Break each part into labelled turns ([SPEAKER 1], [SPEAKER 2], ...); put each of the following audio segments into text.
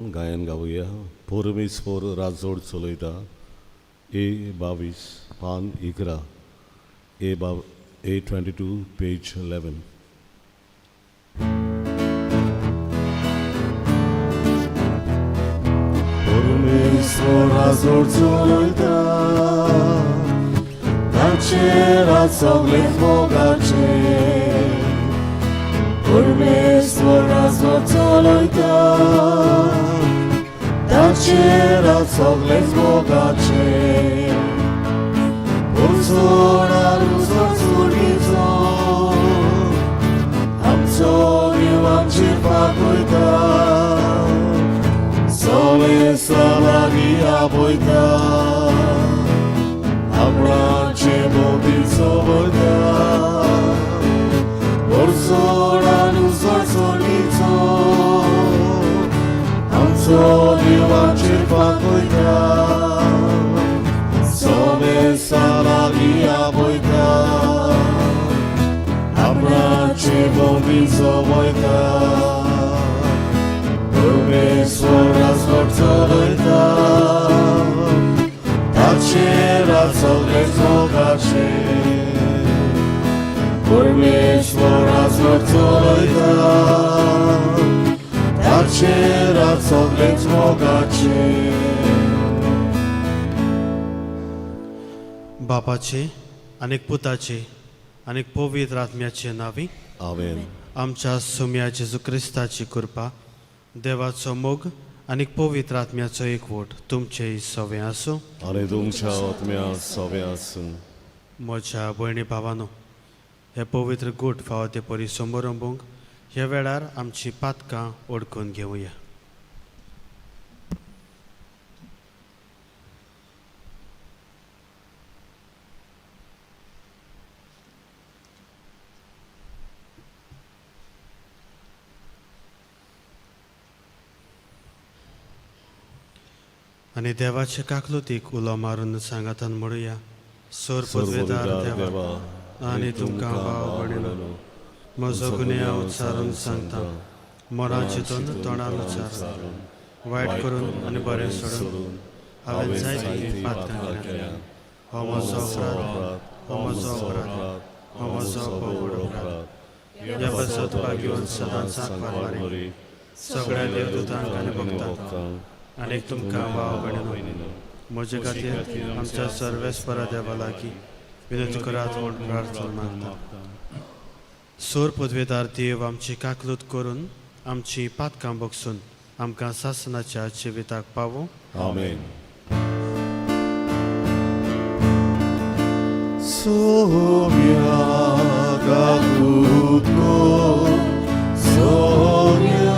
[SPEAKER 1] गायन गावूया. परमेश्वर राजोड चलयता. A22 पान 11 A22 page 11. परमेश्वर राजोड चलयता. ताचे राज सगळेच मोगाचे. परमेश्वर राजोड चलयता. ताचे राज सगळेच मोगाचे. उजवाड चुडीचो आमचो देवाचेर पागयता. समेसा लागीं आपयता. आपणाचे मोबील चलयता. उजवाड चुडीचो आमचो देवाचेर पागयता. समेसा लागीं आपयता. आपणाचे मोबील चलयता. परमेश्वर राजवट चलयता. ताचे राज सगळेच मोगाचे. परमेश्वर राजवट चलयता. ताचे राज सगळेच मोगाचे.
[SPEAKER 2] बापाचे आनीक पुताचे आनीक पवित्र आत्म्याचे नावी.
[SPEAKER 1] आमेन.
[SPEAKER 2] आमच्या सुम्या जेजू क्रिस्ताची कृपा, देवाचो मोग आनीक पवित्र आत्म्याचो एकवट तुमचे सवे आसूं.
[SPEAKER 1] आनी तुमच्या आत्म्या सवे आसूं.
[SPEAKER 2] म्हज्या भयणी भावानो, हे पवित्र गूट फावो ते परी समारंभूंक ह्या वेळार आमची पातकां ओळखून घेवया. आनी देवाचे काकलुतीक उलो मारून सांगातान म्हणुया. सोर पदवेदार देवा आनी तुमकां भाव भयणीनो, म्हजो गुन्यांव उच्चारून सांगता. मना चिंतून तोंडान उच्चारून, वायट करून आनी बरें सोडून हांवें जायतीं पातकां केल्यां. हो म्हजो अपराध, हो म्हजो अपराध, हो म्हजो व्हड अपराध. ह्या बसतपाक घेवन सदांच सांगपाक मारी सगळ्या देवदूतांक आनी भक्तांक आनीक तुमकां भाव भयणीनो, म्हजे खातीर आमच्या सर्वेस्परा देवा लागीं विनंती करात म्हूण प्रार्थना मागता. सोर पदवेदार देव आमची काकलूत करून आमची पातकां बगसून आमकां सासणाच्या जिविताक पावो.
[SPEAKER 1] आमेन. सोम्या काकूतको, सोम्या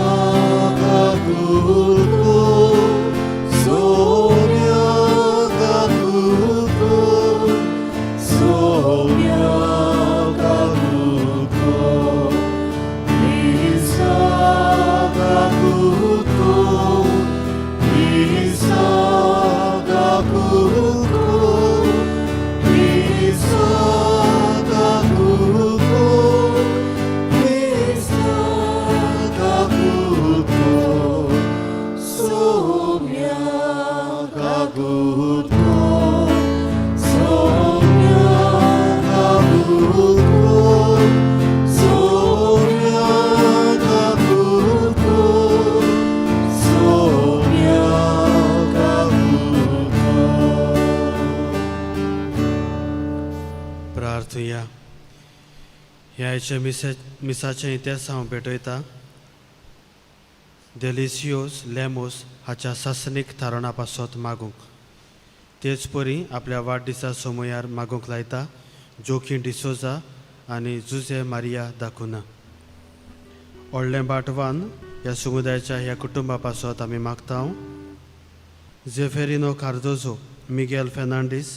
[SPEAKER 1] काकूतको, सोम्या काकूतको, सोम्या काकूतको, ईसा काकूतको, ईसा काकूतको, ईसा काकूतको, ईसा काकूतको, सोम्या काकूतको, सोम्या काकूतको, सोम्या काकूतको, सोम्या काकूतको.
[SPEAKER 2] प्रार्थुया. ह्याच्या मिसाचे इतिहास हांव भेटयता. देलिसियोस लेमोस हाच्या सासणीक थारोणा पासत मागूंक. तेच परी आपल्या वाडदिसा समयार मागूंक लायता जोखीम डिसोजा आनी जुझे मारिया दाखुना. व्हडलें बाटवान ह्या समुदायाच्या ह्या कुटुंबा पासत आमी मागता. झेफेरिनो कार्दोजो, मिगेल फेर्नांडीस,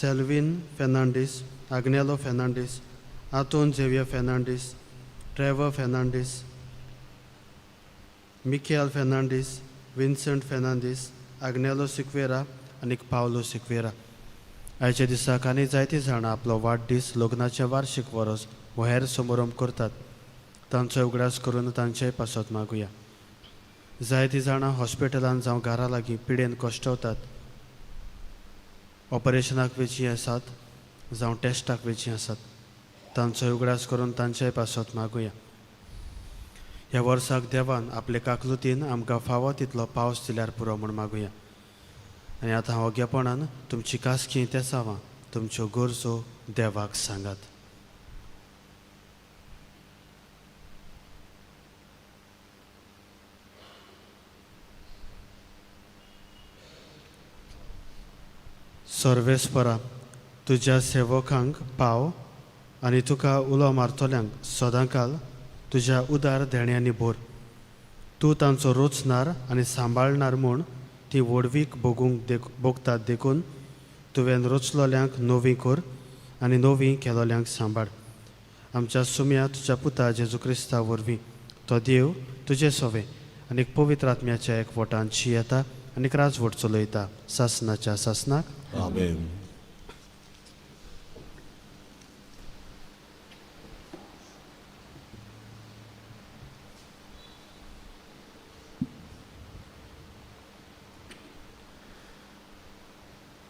[SPEAKER 2] सेल्विन फेर्नांडीस, आग्नेलो फेर्नांडीस, आतोन झेवियर फेर्नांडीस, ट्रेवर फेर्नांडीस, मिकेल फेर्नांडीस, विन्संट फेर्नांडीस, आग्नेलो सिक्वेरा आनी पावलो सिक्वेरा. आयच्या दिसाक आनी जायतीं जाणां आपलो वाडदीस लग्नाचे वार्षिक वरस हेर समारंभ करतात. तांचो उगडास करून तांचेय पासत मागुया. जायतीं जाणां हॉस्पिटलांत जावं घरा लागीं पिडेन कश्टवतात. ऑपरेशनाक वेचीं आसात जावं टेस्टाक वेचीं आसात. तांचोय उगडास करून तांचेय पासत मागुया. ह्या वर्साक देवान आपले काकलुतीन आमकां फावो तितलो पावस दिल्यार पुरो म्हूण मागुया. आनी आतां हांव ओग्यापणान तुमची कासकी तेसावां तुमच्यो गरजो देवाक सांगात. सर्वेस्परा, तुज्या सेवकांक पाव आनी तुका उलो मारतल्यांक सदांकाल तुज्या उदार देण्यांनी भर. तूं तांचो रोचणार आनी सांबाळणार म्हूण ती व्हडवीक भोगतात देखून तुवें रोचलोल्यांक नवीं कर आनी नवीं केलोल्यांक सांबाळ. आमच्या सुम्या तुज्या पुता जेजू क्रिस्ता वरवीं तो देव तुजे सोवे आनी पवित्र आत्म्याच्या एकवटान येता आनी राजवट चलयता सासनाच्या सासनाक.
[SPEAKER 1] आमेन.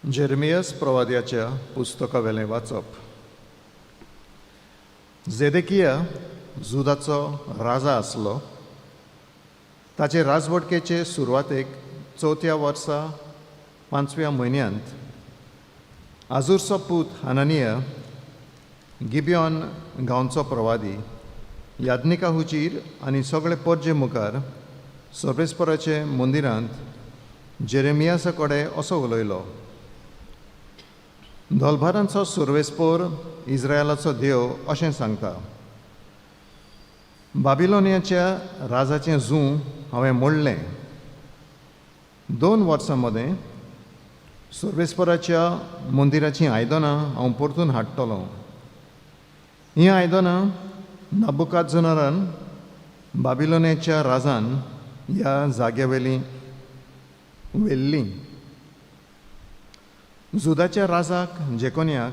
[SPEAKER 3] जेरमियस प्रवाद्याच्या पुस्तकावेलें वाचप. झेदेकिया जुदाचो राजा आसलो. ताचे राजवटकेचे सुरवातेक 4थ्या वर्सा 5व्या म्हयन्यांत आजूरचो पूत हानानिया, गिबियोन गांवचो प्रवादी, याज्ञिका हुजीर आनी सगळे परजे मुखार सर्वेस्पराचे मंदिरांत जेरेमियासा कडेन असो उलयलो. दोलबारांचो सर्वेस्पोर इस्रायलाचो देव अशें सांगता, बाबिलोनियाच्या राजाचें जूं हांवें मोडलें. 2 वर्सां मदें सर्वेस्पराच्या मंदिराचीं आयदनां हांव परतून हाडटलों. हीं आयदनां नबुकादनेझरान बाबिलोनियाच्या राजान ह्या जाग्यावेलीं व्हेल्लीं. जुदाच्या राजाक जेकोन्याक,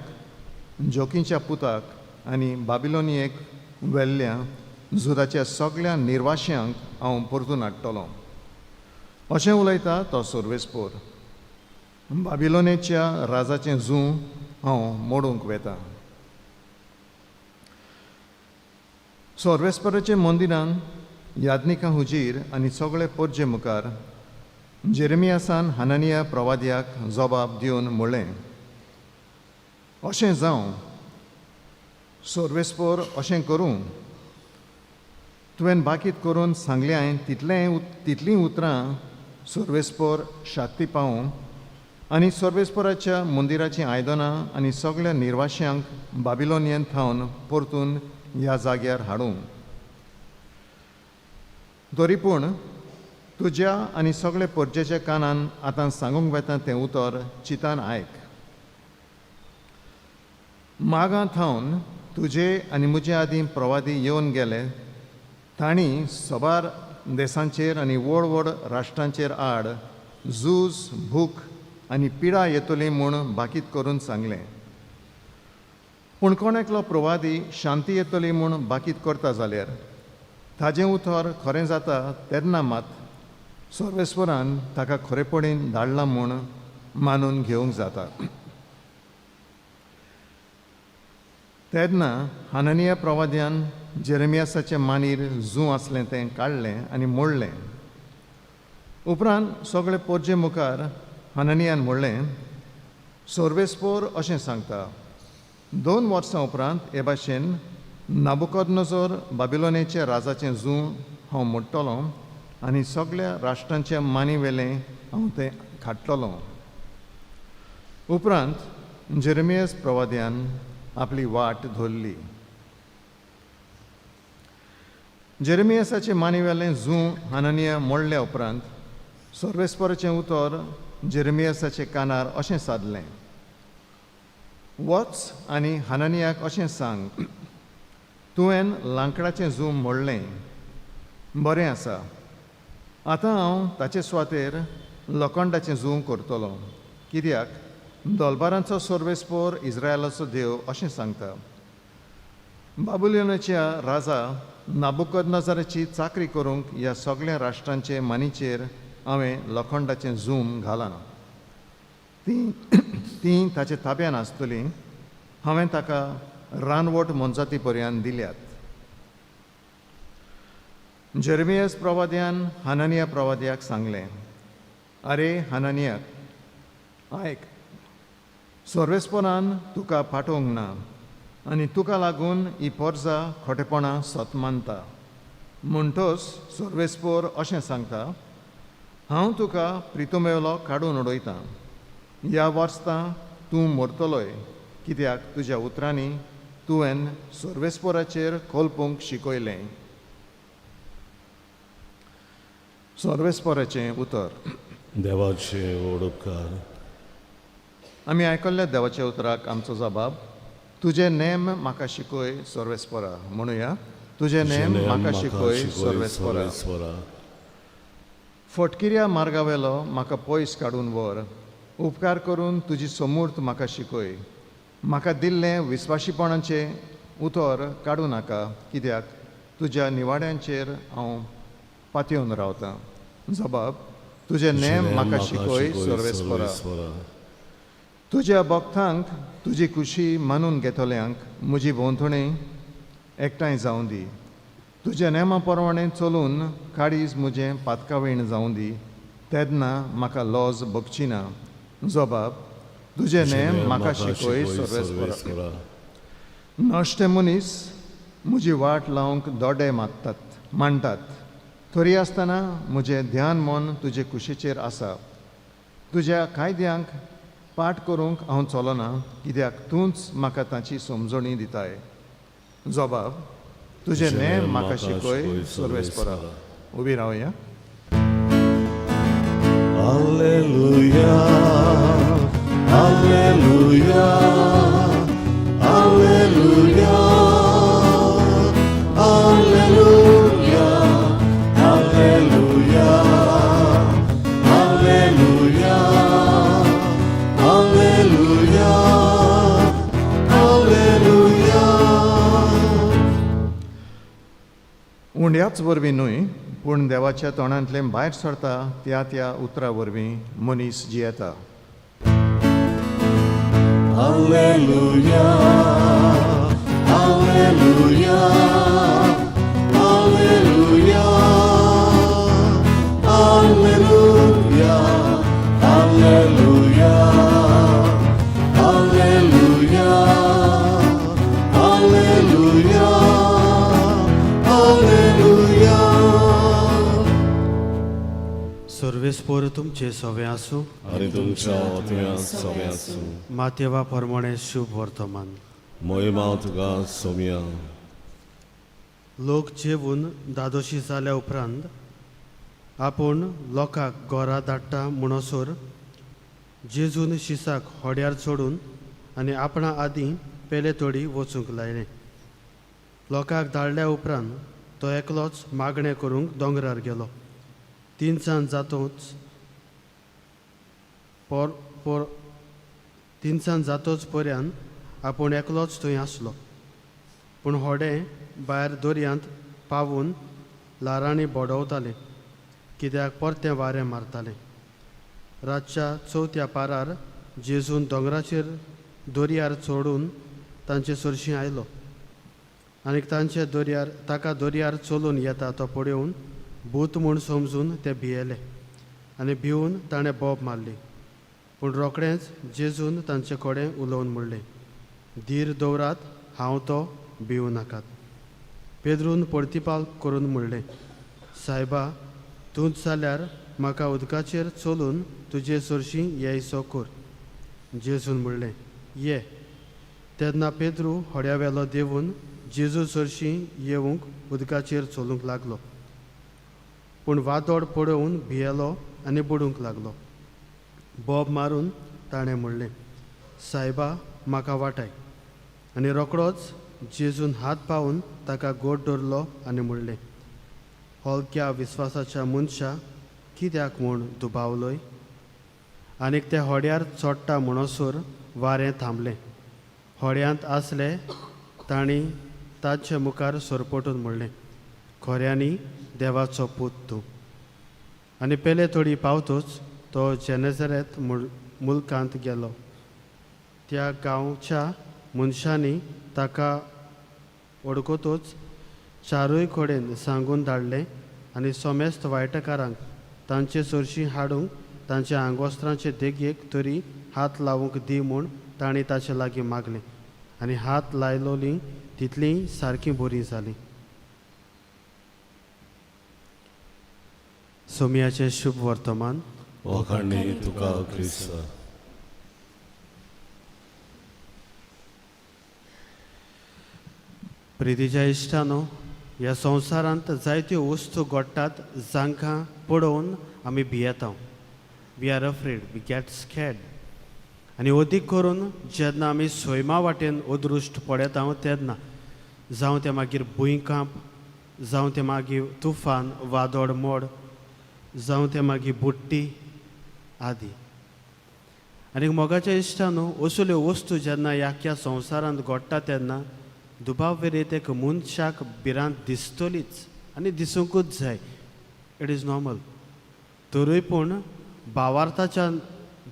[SPEAKER 3] जोकीच्या पुताक आनी बाबिलोनियेक व्हेल्ल्या जुदाच्या सगळ्या निर्वाश्यांक हांव परतून हाडटलों. अशें उलयता तो सर्वेस्पोर. बाबिलोनियेच्या राजाचें जूं हांव मोडूंक वेता. सर्वेस्पराचे मंदिरान याज्ञिका हुजीर आनी सगळे परजे मुखार जेरेमियासान हानानिया प्रवाद्याक जबाब दिवन म्हणलें, अशें जावं सर्वेस्पोर अशें करूं. तुवें बाकीत करून सांगल्याय तितलीं उतरां सर्वेस्पोर शात्ती पावूं आनी सर्वेस्पोराच्या मंदिराचीं आयदनां आनी सगळ्या निर्वाश्यांक बाबिलोनियेंत थावन परतून ह्या जाग्यार हाडूं. तरी पूण तुज्या आनी सगळे परजेच्या कानान आतां सांगूंक वेता तें उतर चितान आयक. मागां थावन तुजे आनी म्हजे आदीं प्रवादी येवन गेले. तांणी सबार देशांचेर आनी व्हड व्हड राष्ट्रांचेर आड झूज, भूक आनी पिडा येतली म्हूण बाकीत करून सांगलें. पूण कोण एकलो प्रवादी शांती येतली म्हूण बाकीत करता जाल्यार ताजें उतर खरें जाता तेन्ना मात सर्वेस्परान ताका खरेपणीन धाडलां म्हूण मानून घेवंक जाता. तेन्ना हानानिया प्रवाद्यान जेरेमियासाचे मानीर जूं आसलें तें काडलें आनी मोडलें. उपरांत सगळे परजे मुखार हानानियान म्हणलें, सर्वेस्पोर अशें सांगता, 2 वर्सां उपरांत हे भाशेन नबुकदनेझर बाबिलोनियाच्या राजाचें जूं हांव मोडटलों आनी सगळ्या राष्ट्रांच्या मानी वेलें हांव तें खाडटलों. उपरांत जेरेमियास प्रवाद्यान आपली वाट धरली. जेरेमियासाचे मानी वेलें जूं हानानिया मोडल्या उपरांत सर्वेस्पराचें उतर जेरेमियासाचे कानार अशें सादलें, वच आनी हानानियाक अशें सांग, तुवें लांकडाचें जूं मोडलें. बरें आसा, आतां हांव ताचे सुवातेर लोखंडाचें जूं करतलों. कित्याक दोलबारांचो सर्वेस्पोर इस्रायलाचो देव अशें सांगता, बाबिलोनाच्या राजा नाबुकदनजराची चाकरी करूंक ह्या सगळ्या राष्ट्रांचे मानीचेर हांवें लोखंडाचें झूम घालां. ती ताचे ताब्यान आसतली. हांवें ताका रानवट मोनजाती पर्यंत दिल्यात. जेरमियास प्रवाद्यान हननिया प्रवाद्याक सांगलें, आरे हननियाक, आयक, सर्वेस्परान तुका पाठोवंक ना आनी तुका लागून ही पोरजां खोटेपणां सत मानता. म्हणटोच सर्वेस्पोर अशें सांगता, हांव तुका प्रितुमेवलो काडून उडयतां. ह्या वर्सता तूं मरतलोय, कित्याक तुज्या उतरांनी तुवें सर्वेस्पोराचेर कोलपूंक शिकयलें. सर्वेस्पोराचें उतर.
[SPEAKER 1] देवाचे ओडकार.
[SPEAKER 3] आमी आयकल्ल्या देवाच्या उतराक आमचो जबाब, तुजे नेम म्हाका शिकय सर्वेस्परा. म्हणुया, तुजे नेम म्हाका शिकय सर्वेस्परा. फटकिऱ्या मार्गावेलो म्हाका पयस काडून व्हर. उपकार करून तुजी समूर्त म्हाका शिकय. म्हाका दिल्लें विस्वाशीपणाचें उतर काडूं नाका, कित्याक तुज्या निवाड्यांचेर हांव पातयेवन रावतां. जबाब, तुजे नेम म्हाका शिकय सर्वेस्परा. तुज्या भक्तांक तुजी खुशी मानून घेतल्यांक म्हजी भोंवतणी एकठांय जावं दी. तुज्या नेमा प्रमाणें चलून काळीज म्हजें पातकावीण जावं दी. तेन्ना म्हाका लॉज भोगची ना. जबाब, तुजे नेम म्हाका शिकय सर्वेस्परा. नश्टे मनीस म्हजी वाट लावंक दोडे मांडटात. तरी आसतना म्हजें ध्यान मन तुजे कुशीचेर आसा. तुज्या कायद्यांक पाठ करूंक हांव चलना, कित्याक तूंच म्हाका ताची समजणी दिताय. जबाब, तुजे नेम म्हाका शिकय सर्वेस्परा. उबी रावया.
[SPEAKER 1] Alleluia, Alleluia, Alleluia, Alleluia, Alleluia, Alleluia, Alleluia, Alleluia.
[SPEAKER 3] उंड्याच वरवीं न्हय, पूण देवाच्या तोंडांतल्यान भायर सरता त्या उतरा वरवीं मनीस जियेता.
[SPEAKER 1] Alleluia, Alleluia, Alleluia, Alleluia, Alleluia, Alleluia, Alleluia, Alleluia.
[SPEAKER 2] सर्वेस्पोर तुमचे सवे आसूं.
[SPEAKER 1] आनी तुमच्या आत्म्या सवे आसूं.
[SPEAKER 2] मातेवा प्रमाणे शुभ वर्तमान.
[SPEAKER 1] मोहिमा तुका सोम्या.
[SPEAKER 2] लोक जेवून दादोशी जाल्या उपरांत आपूण लोकांक घरा धाडटा म्हणसर जेजून शिसाक होड्यार चडून आनी आपणा आदीं पेले तोडी वचूंक लायलें. लोकांक धाडल्या उपरांत तो एकलोच मागणें करूंक दोंगरार गेलो. 3 सांज जातोच पर्यंत आपूण एकलोच थंय आसलो. पूण होडे भायर दर्यांत पावून लारांनी बोडवताले, कित्याक परतें वारें मारतालें. रातच्या 4थ्या पारार जेजून दोंगराचेर दर्यार चडून तांचे सरशीं आयलो. आनी ताका दर्यार चलून येता तो पळोवन भूत म्हूण समजून ते भियेले आनी भिवून ताणें बोब मारली. पूण रोखडेंच जेजून तांचे कडेन उलोवन म्हणलें, धीर दवरात, हांव तो, भिवू नाकात. पेद्रून परतिपाल करून म्हणलें, सायबा, तूंच जाल्यार म्हाका उदकाचेर चलून तुजे सरशीं येयसो कर. जेजून म्हणलें, ये. तेन्ना पेद्रू होड्यावेलो देवून जेजू सरशीं येवंक उदकाचेर चलूंक लागलो. पूण वादोड पळोवन भियेलो आनी बुडूंक लागलो. बोब मारून ताणें म्हणलें, सायबा, म्हाका वाटाय. आनी रोखडोच जेजून हात पावून ताका गोड धरलो आनी म्हणलें, हलक्या विस्वासाच्या मनशा, कित्याक म्हूण दुबावलोय? आनीक ते होड्यार चडटा म्हणसर वारें थांबलें. होड्यांत आसले तांणी तांचे मुखार सरपटून म्हणलें, खोऱ्यांनी देवाचो पूत तूं. आनी पेले थोडी पावतूच तो जेनेझरेत मुल्कांत गेलो. त्या गांवच्या मनशांनी ताका वळखतूच चारूय कडेन सांगून धाडलें आनी सोमेस्त वायटकारांक तांचे चडशीं हाडूंक तांच्या आंगवस्त्रांचे देगेक तरी हात लावूंक दी म्हूण तांणी ताचे लागीं मागलें. आनी हात लायलोलीं तितलीं सारकीं बरीं जालीं. सोमयाचें शुभ वर्तमान.
[SPEAKER 1] वखाणी तुका क्रिस्त.
[SPEAKER 2] प्रितीच्या इश्टानो, ह्या संवसारांत जायत्यो वस्तू घडटात जांकां पळोवन आमी भियेता. We are afraid, we get scared. आनी अदीक करून जेन्ना आमी सैमा वाटेन अदृश्ट पळयता तेन्ना जावं ते मागीर भुंयकांप, जावं ते मागीर तुफान, वादळ मोड, जावं ते मागीर बुट्टी आदी. आनी मोगाच्या इश्टानो, असल्यो वस्तू जेन्ना ह्या संवसारांत घडटा तेन्ना दुबाव एक मनशाक भिरांत दिसतलीच आनी दिसूंकूच जाय. It is normal. तरूय पूण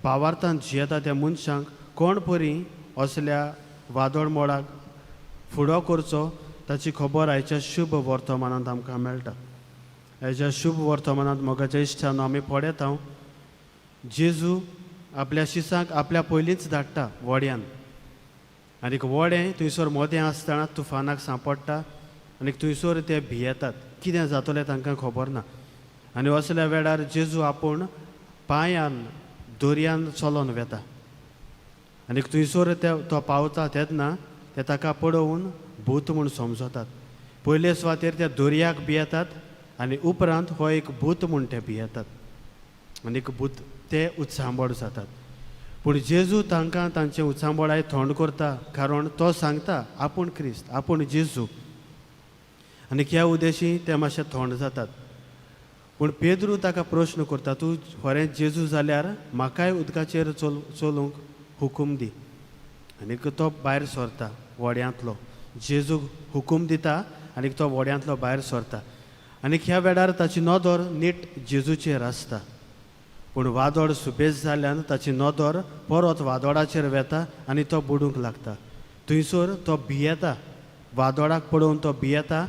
[SPEAKER 2] भावार्थांत जियेता त्या मनशांक कोण परी असल्या वादळ मोडाक फुडो करचो ताची खबर आयच्या शुभ वर्तमानांत आमकां मेळटा. हेच्या शुभ वर्तमानांत मोगाच्या इश्टान आमी पळयता जेजू आपल्या शिसांक आपल्या पयलींच धाडटा व्हड्यान. आनीक व्हडें थंयसर मोदें आसतना तुफानाक सांपडटा आनीक थंयसर ते भियेतात. कितें जातलें तांकां खबर ना. आनी असल्या वेळार जेजू आपूण पांयान दर्यान चलोन वेता. आनीक थंयसर तो पावता तेन्ना ते ताका पळोवन भूत म्हूण समजतात. पयले सुवातेर ते दर्याक भियेतात आनी उपरांत हो एक भूत म्हूण ते भियेतात आनीक भूत ते उत्सांबड जातात. पूण जेजू तांकां तांचे उत्सांबडाय थंड करता, कारण तो सांगता आपूण क्रिस्त, आपूण जेजू. आनीक ह्या उद्देशी ते मातशे थंड जातात. पूण पेद्रू ताका प्रश्न करता, तूं खरेंच जेजू जाल्यार म्हाकाय उदकाचेर चलूंक हुकूम दी. आनीक तो भायर सरता व्हड्यांतलो. जेजू हुकूम दिता आनीक तो व्हड्यांतलो भायर सरता. आनीक ह्या वेळार ताची नदर नीट जेजूचेर आसता. पूण वादळ सुबेज जाल्ल्यान ताची नदर परत वादळाचेर वेता आनी तो बुडूंक लागता. थंयसर तो भियेता, वादळाक पळोवन तो भियेता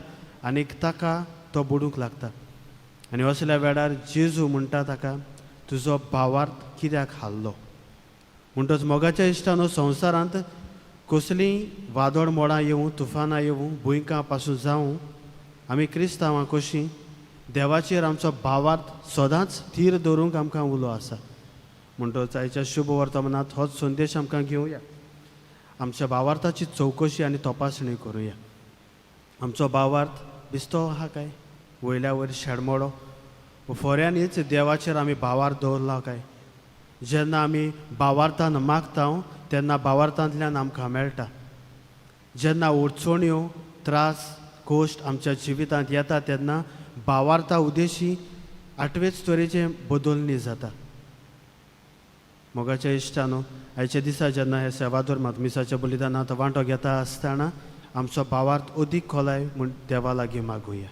[SPEAKER 2] आनीक ताका तो बुडूंक लागता. आनी असल्या वेळार जेजू म्हणटा ताका, तुजो भावार्थ कित्याक हारलो. म्हणटच मोगाच्या इश्टानो, संवसारांत कसलीं वादळ मोडां येवं, तुफानां येवं, भुंयकां पासून जावं, आमी क्रिस्तांवां कशीं देवाचेर आमचो भावार्थ सदांच थीर दवरूंक आमकां उलो आसा. म्हणटच आयच्या शुभ वर्तमानांत होच संदेश आमकां घेवया. आमच्या भावार्थाची चवकशी आनी तपासणी करुया. आमचो भावार्थ बिस्तो आहा काय, वयल्या वयर शेडमोडो, फोऱ्यांनीच देवाचेर आमी भावार्थ दवरला काय. जेन्ना आमी भावार्थान मागता तेन्ना भावार्थांतल्यान आमकां मेळटा. जेन्ना अडचण्यो, त्रास, कोश्ट आमच्या जिवितांत येता तेन्ना भावार्था उद्देशी आठवेच तरेचे बदलणी जाता. मोगाच्या इश्टानो, आयच्या दिसा जेन्ना हे सेवादोर मातमिसाच्या बलिदानांत वांटो घेता आसतना आमचो भावार्थ अदीक खोलाय म्हूण देवा लागीं मागुया.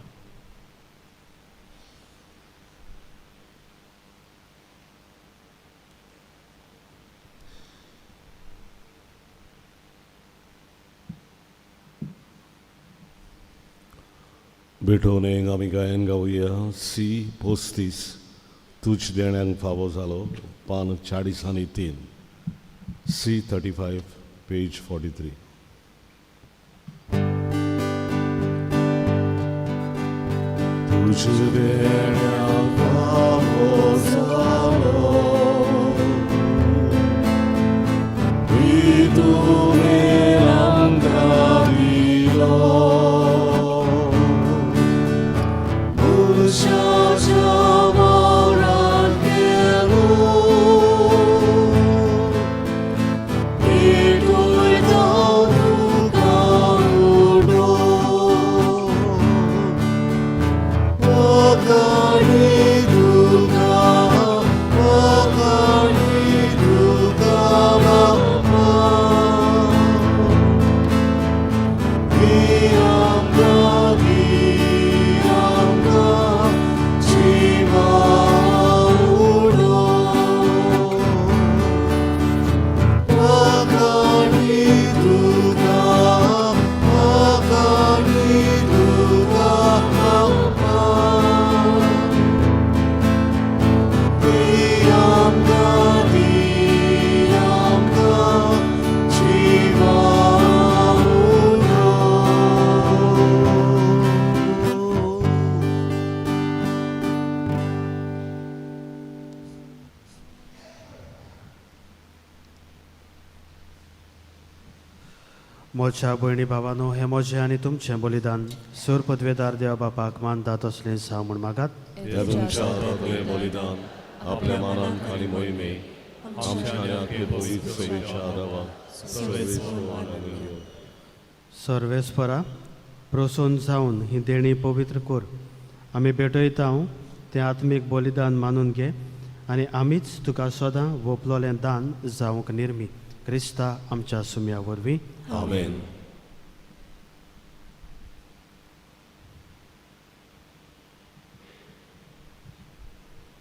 [SPEAKER 1] बेठोनेक आमी गायन गावया. सी 35 तुझ देण्यांक फावो जालो, पान 40 सी 35 पेज 43. तुझ देण्यांक फावो जालो, तुवें आमकां दिलो.
[SPEAKER 4] God.
[SPEAKER 2] म्हज्या भयणी भावानो, हें म्हजें आनी तुमचें बलिदान सूर पदवेदार देवा बापाक मान जात असलें जावं म्हण मागात.
[SPEAKER 1] त्या तुमच्या हातांतलें बलिदान आपल्या मानान खाली मोहिमे आमच्या आनी आख्खे पवित्र सभेच्या आदाराक
[SPEAKER 2] सर्वेस्परा प्रसन्न जावन ही देणी पवित्र कोर. आमी भेटयता तें आत्मीक बलिदान मानून घे आनी आमीच तुका सदां वोपलोलें दान जावंक निर्मी क्रिस्ता आमच्या सुम्या वरवीं.
[SPEAKER 1] आमेन.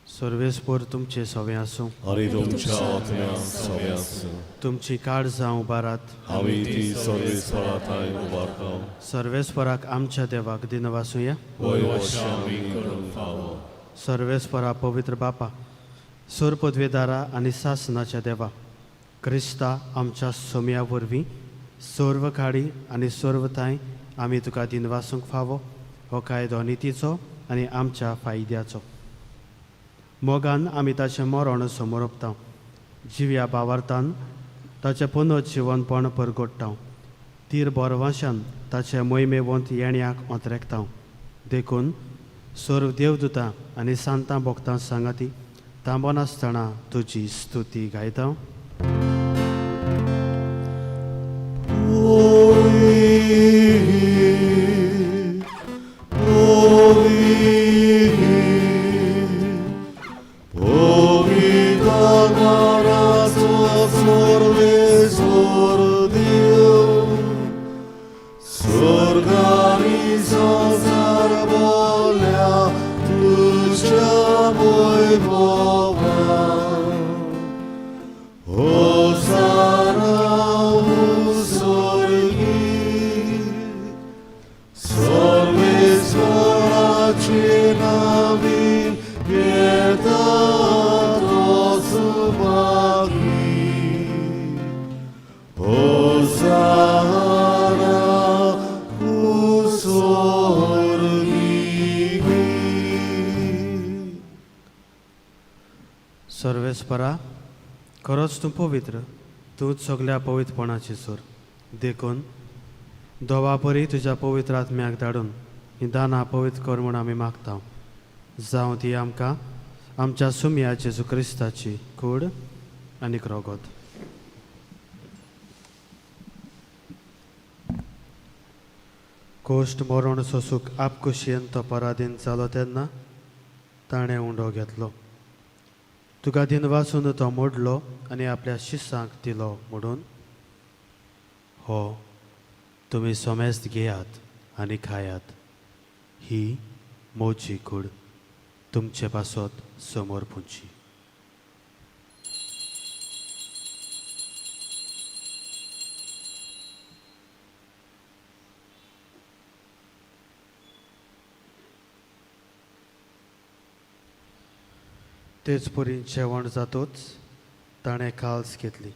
[SPEAKER 2] सर्वेस्पर तुमचे सवे आसूं.
[SPEAKER 1] आनी तुमच्या आत्म्या सवे आसूं.
[SPEAKER 2] तुमची काळ जावं उबारात.
[SPEAKER 1] आमी ती सर्वेस्पराताय उबारता.
[SPEAKER 2] सर्वेस्पराक आमच्या देवाक दिन वासुया.
[SPEAKER 1] वय वर्ष आमी करूंक फावो.
[SPEAKER 2] सर्वेस्परा पवित्र बापा, सूर पदवेदारा आनी सासनाच्या देवा, क्रिस्ता आमच्या सोम्या वरवीं सर्व काळी आनी सर्वताय आमी तुका दिन वासूंक फावो. हो कायदो नितीचो आनी आमच्या फायद्याचो. मोगान आमी ताचें मरण समोर ओपता. जिव्या भावार्थान ताचें पुनर्जिवनपण परगोडटा. तीर बोरवाशान ताचे मोहिमेवंत येण्याक ओंतरेकता. देखून सर्व देवदूतां आनी सांतां भोगतां सांगाती तांबोन आसतना तुजी स्तुती गायता. सर्वेस्परा, खरोच तूं पवित्र, तूंच सगळ्या पवित्रपणाची सूर. देखून दोवा परी तुज्या पवित्र आत्म्याक धाडून ही दानां पवित्र कर म्हूण आमी मागता. जावं ती आमकां आमच्या सुम्या जेजू क्रिस्ताची कूड आनी रोगोत. कोश्ट मरण सोसूंक आपकुशीन तो पराधीन जालो तेन्ना ताणें उंडो घेतलो. तुका दिन वाचून तो मोडलो आनी आपल्या शिसांक दिलो म्हणून हो तुमी सोमेस्त घेयात आनी खायात. ही मोजी कूड तुमचे पासत समोर पुंची. तेच परी जेवण जातोच ताणें काल्स घेतली.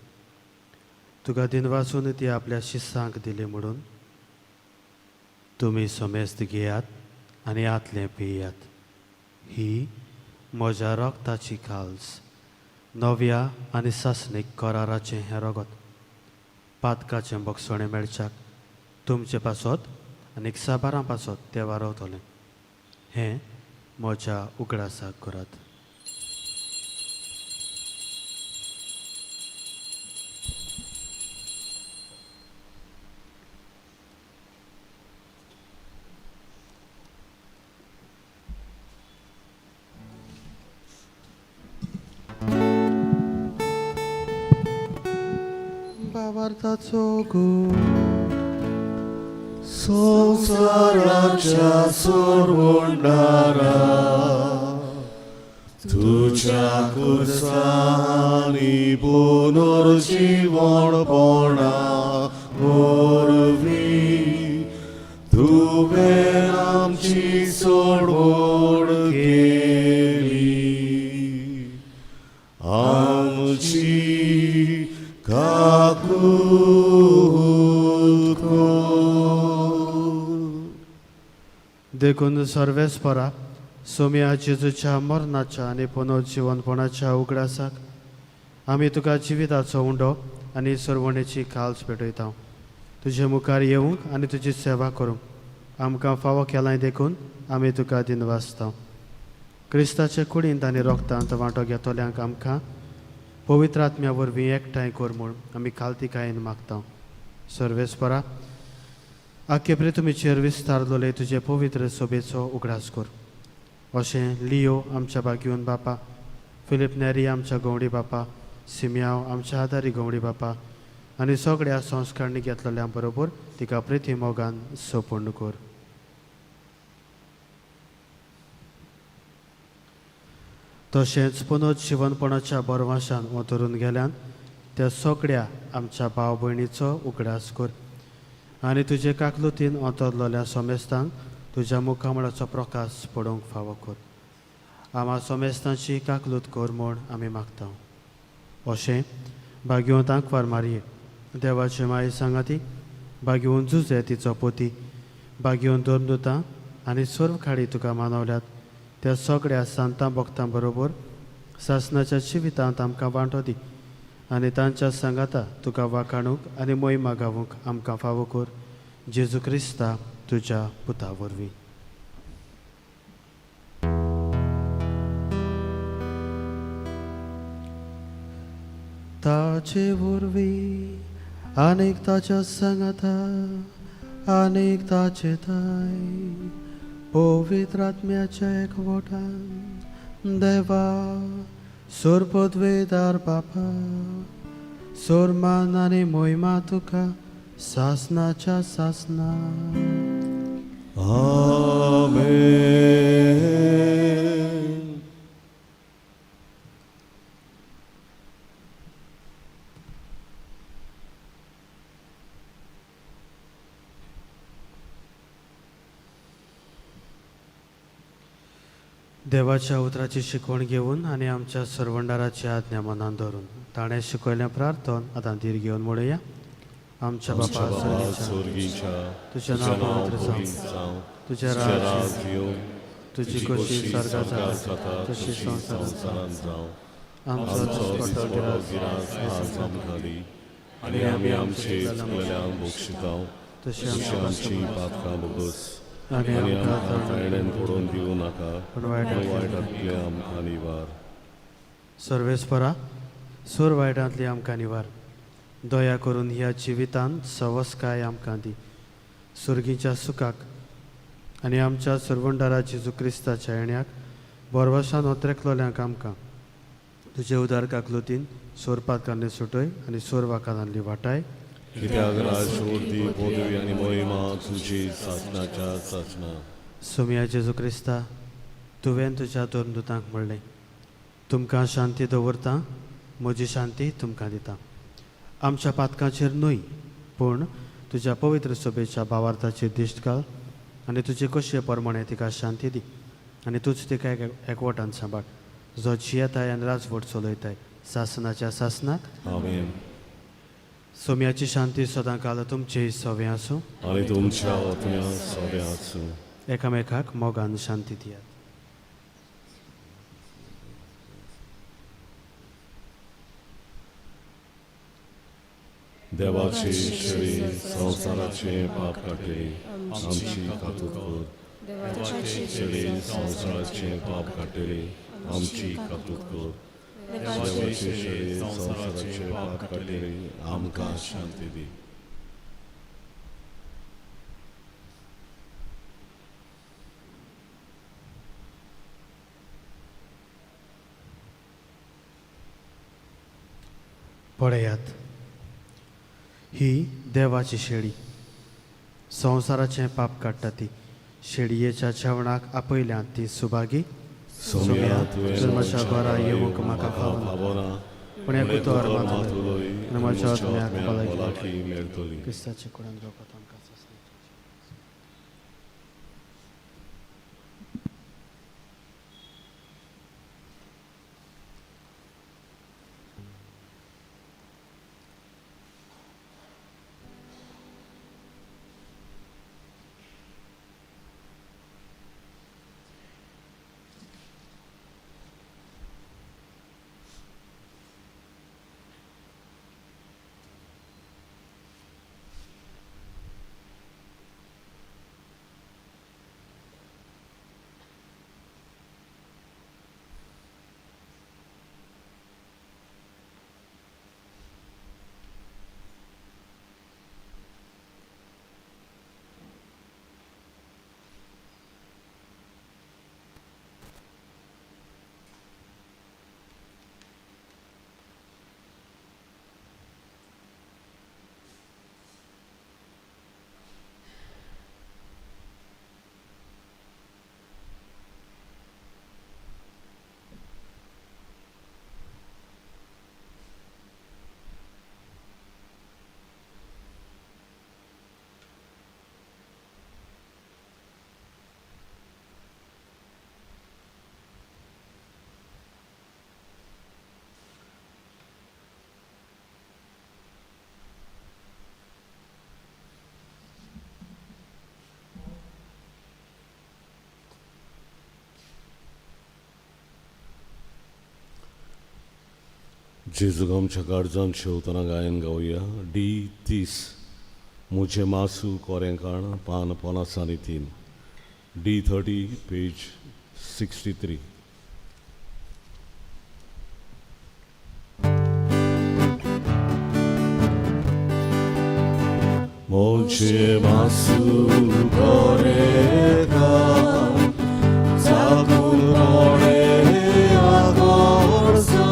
[SPEAKER 2] तुका दिन वाचून ती आपल्या शिसांक दिली म्हणून तुमी सोमेस्त घेयात आनी आतलें पियात. ही म्हज्या रोगताची काल्स, नव्या आनी सासणीक कराराचें हें रगत. पातकाचें बोगसणें मेळच्याक तुमचे पासत आनीक साबारां पासत ते वारवतलें. हें म्हज्या उगडासाक करात. भावार्थाचो गूढ
[SPEAKER 1] संसाराच्या सोरवंडारा तुझ्या कुर्सानी पुनर्जीवनपणा वरवीं तुवें आमची सोडवण केली. आमची
[SPEAKER 2] देखून सर्वेस्परा सोम्या जेजूच्या मरणाच्या आनी पुनर्जीवनपणाच्या उगडासाक आमी तुका जिविताचो उंडो आनी सरवणेची काल्स भेटयता. तुजे मुखार येवंक आनी तुजी सेवा करूंक आमकां फावो केलांय देखून आमी तुका दिन वाचता. क्रिस्ताचे कुडींत आनी रोगतांत वांटो घेतोल्यांक आमकां पवित्र आत्म्या वरवीं एकठांय कर म्हूण आमी खालतीकायेन मागता. सर्वेस्परा, आख्खे पृथ्वीचेर विस्तारलोले तुजे पवित्र सोबेचो उगडास कर. अशें लियो आमच्या बागीवन बापा, फिलीप नेरी आमच्या गवडी बापा, सिमियांव आमच्या आदारी गवडी बापा आनी सगळ्या संस्कारणी घेतलेल्या बरोबर तिका प्रिती मोगान सोपूर्ण कर. तशेंच पुनर्जीवनपणाच्या बरवाशान उतरून गेल्यान त्या सगळ्या आमच्या भाव भयणीचो उगडास कर आनी तुजे काकलुतीन ओतरलोल्या सोमेस्तांक तुज्या मुखामळाचो प्रकाश पडोवंक फावो कर. आम्हा सोमेस्तांची काकलूत कर म्हूण आमी मागता. अशें भाग्यवंतांक वार मारये, देवाचे माये सांगाती, भाग्यवंत जुजे तिचो पोती, भाग्यवंत दोरदूतां आनी सर्व खाडी तुका मानवल्यात त्या सगळ्या सांतां भक्तां बरोबर सासणाच्या जिवितांत आमकां वांटो दी आनी तांच्या सांगाता तुका वाखाणूक आनी मोहिमा गावूंक आमकां फावो कर. जेजू क्रिस्ता तुज्या पुता वरवीं. ताचे वरवीं आनीक ताच्या सांगाता आनीक ताचे थाय पवित्र आत्म्याच्या एकवटान देवा सोर पदवेदार बापा सोर मान आनी मोहिमा तुका सासनाच्या सासना.
[SPEAKER 1] आमेन.
[SPEAKER 2] देवाच्या उतराची शिकवण घेवन आनी आमच्या सर्वंडाराची आज्ञा मनान धरून ताणें शिकयलें प्रार्थन आतां धीर घेवन म्हणुया. आमच्या बापा
[SPEAKER 1] स्वर्गीच्या
[SPEAKER 2] तुजें नांव पवित्र जावं, तुजें राज
[SPEAKER 1] येवं,
[SPEAKER 2] तुजी कशी स्वर्गात जाता तशी संवसारांत जावं. आमचो
[SPEAKER 1] गिरास आज आमकां दी आनी आमी आमचे चुकलेल्यांक बक्षितांव
[SPEAKER 2] तशें
[SPEAKER 1] आमची पातकां बोगस
[SPEAKER 2] आनी
[SPEAKER 1] आनी
[SPEAKER 2] आमकां
[SPEAKER 1] आमकां तायणेन पडोवन दिवं नाका
[SPEAKER 2] पण वायटांतल्यान
[SPEAKER 1] वायटांतले आमकां निवार.
[SPEAKER 2] सर्वेस्परा, सोर वायटांतली आमकां निवार. दया करून ह्या जिवितांत सवस्काय आमकां दी. सुर्गीच्या सुखाक आनी आमच्या सर्वंडारा जेजू क्रिस्ताच्या येण्याक बरवशान ओतरेकलोल्यांक आमकां तुजे उदार काकलुतीन सोरपातकांनी सुटय आनी सोर वाखानांतली वाटाय.
[SPEAKER 1] कित्याक राजवटी पदवी आनी मोहिमा तुजी सासणाच्या सासना.
[SPEAKER 2] सोम्या जेजू क्रिस्ता, तुवें तुज्या दोरदूतांक म्हणलें, तुमकां शांती दवरता, म्हजी शांती तुमकां दिता. आमच्या पातकांचेर न्हय पूण तुज्या पवित्र सोबेच्या भावार्थाचेर दिश्ट घाल आनी तुजे कशे प्रमाणे तिका शांती दी आनी तूच तिका एकवटान सांबाळ, जो जियेताय आनी राजवट चलयताय सासनाच्या सासनाक.
[SPEAKER 1] आमेन.
[SPEAKER 2] सोम्याची शांती सदां काल तुमचे सवे आसूं
[SPEAKER 1] आनी तुमच्या आत्म्या सोबे आसूं.
[SPEAKER 2] एकामेकाक मोगान शांती दियात.
[SPEAKER 1] देवाची शेळी संवसाराचे पाप काटे आमची कातूत कर. देवाची शेळी संवसाराचे पाप काटे आमची कातूत कर. देवाची शेळी संवसाराचे पाप काटे आमकां शांती दी.
[SPEAKER 2] पळयात, ही देवाची शेळी संवसाराचें पाप काडटा ती. शेळयेच्या जेवणाक आपयल्यात ती सुभागी.
[SPEAKER 1] सोम्या तुवें
[SPEAKER 2] जल्माच्या बरा येवंक म्हाका
[SPEAKER 1] फावना
[SPEAKER 2] फावना, पूण एकूतर मातुलोय आनी म्हज्या आत्म्याक भलायकी
[SPEAKER 1] भलायकी मेळटली.
[SPEAKER 2] क्रिस्ताचे कुडीन रावपाक आमकां सासणाची.
[SPEAKER 1] जेजूक आमच्या काळजान शेवतना गायन गावया D30 मुझे मासू कोरेंकाण पान 53 D30 पेज 63. मुझे मासू कोरेंकाण जागून पडे आगोरसान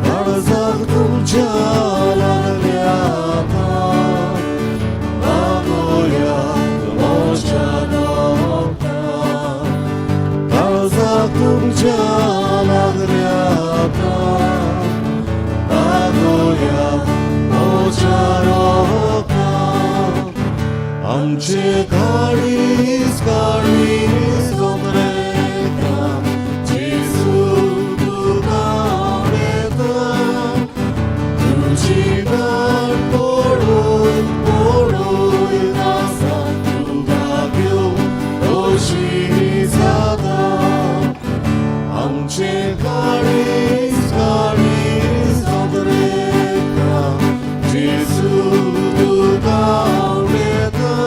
[SPEAKER 1] काळजाक तुमच्या लागल्या बागोया मोच्या दोगांक काळजाक तुमच्या लागल्या बागोया मोच्या दोगांक आमचे काळीज काळीज दोंगरेका जेजू तुका आवडेता तुजी गाठ पडून पडून आसा तुका घेवन दोशी जाता आमचे काळीज काळीज दोंगरेका जेजू तुका आवडेता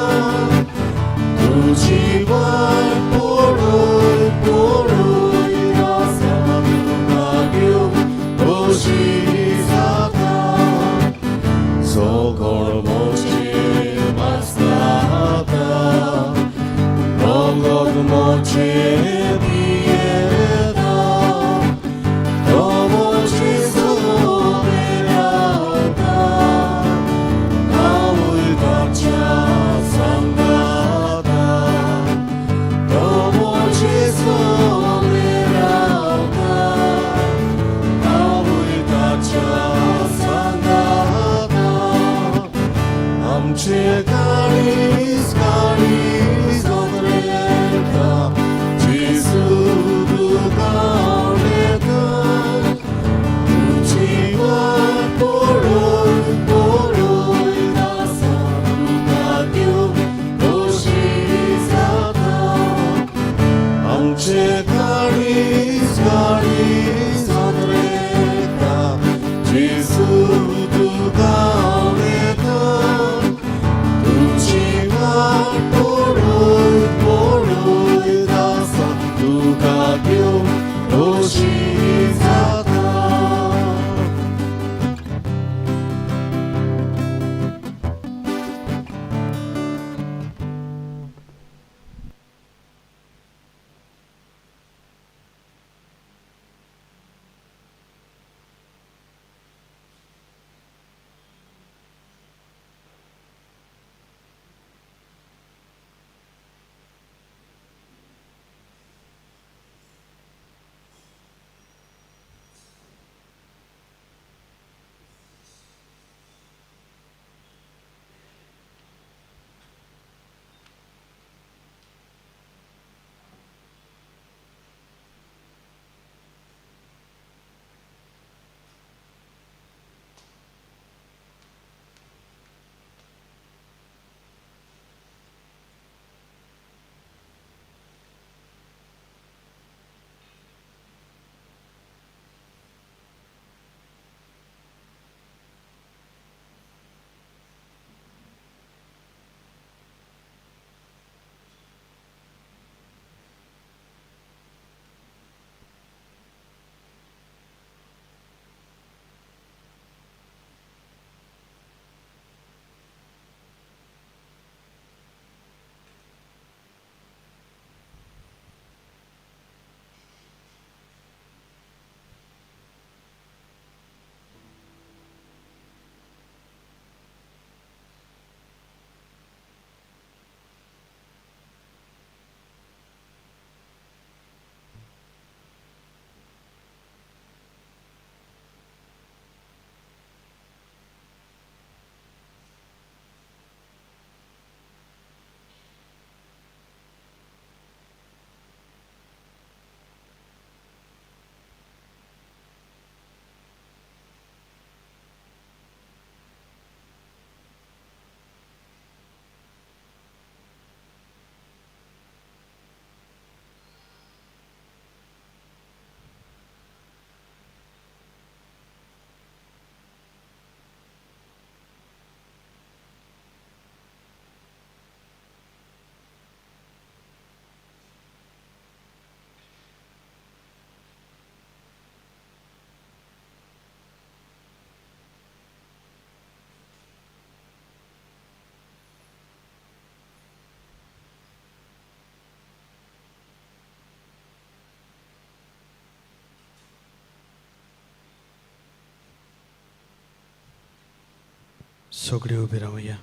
[SPEAKER 2] सगळीं उबी रावया.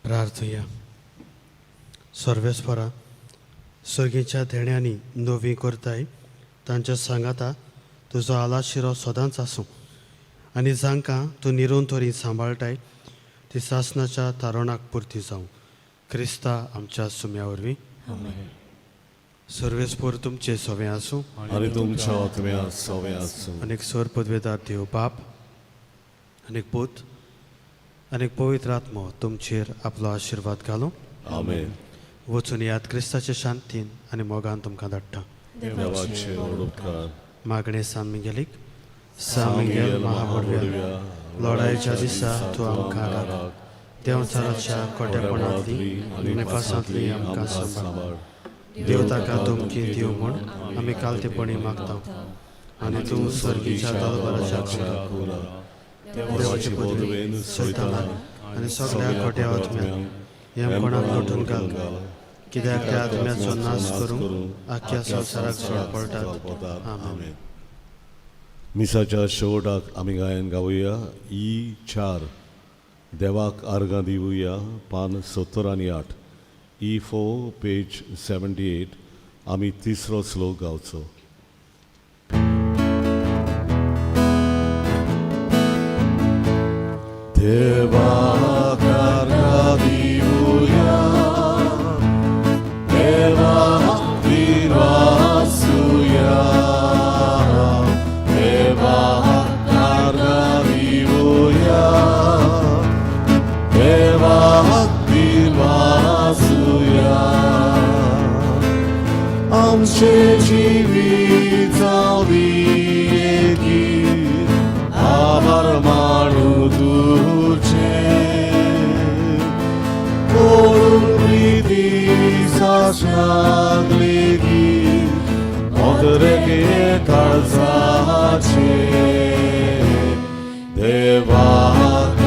[SPEAKER 2] प्रार्थुया. सर्वेस्परा, सर्गीच्या धेण्यांनी नवी करताय तांच्या सांगाता तुजो आलाशिरो सदांच आसूं आनी जांकां तूं निरंतरी सांबाळटाय ती सासनाच्या तारुणाक पुर्ती जावं. क्रिस्ता आमच्या सुम्या वरवीं. सर्वेस्पर तुमचे सोवे आसूं
[SPEAKER 1] आनी तुमच्या आत्म्या सोवे आसूं.
[SPEAKER 2] अनेक सर पदवेदार देव बाप अनेक पूत अनेक पवित्र आत्मो तुमचेर आपलो आशिर्वाद घालूं.
[SPEAKER 1] आमेन.
[SPEAKER 2] वचून याद क्रिस्ताचे शांतीन आनी मोगान तुमकां धाडटा.
[SPEAKER 1] देवाचे उपकार.
[SPEAKER 2] मागणे सान मिगेलीक सामिगेल महाबडव्या लढायेच्या दिसा तूं आमकां राख. देंवचाराच्या कोट्यापणांतली आनी नेपासांतली आमकां सांबाळ. देव ताका धमकी दिवं म्हूण आमी कालतेपणी मागता आनी तूं सर्गीच्या दरबाराच्या देवाचे पदवेन सैतानाक आनी सगळ्या खोट्या आत्म्यांक ह्या कोणाक लुटून घाल. कित्याक त्या आत्म्याचो नाश करूंक आख्या संवसाराक सोड पडटात. आमेन.
[SPEAKER 1] मिसाच्या शेवटाक आमी गायन गावुया E4. देवाक आर्गां दिवुया पान 70 आनी 8. E4 page 78. आमी तिसरो श्लोक गावचो. देवाक आर्गां दिवुया देवाक विश्वासूया देवाक आर्गां दिवुया देवाक विश्वासूया. आमचे जिवीत जावं आभार मानू तुझे करून प्रीती सासनाक लेगीत मोदरेके काळजाचे देवाक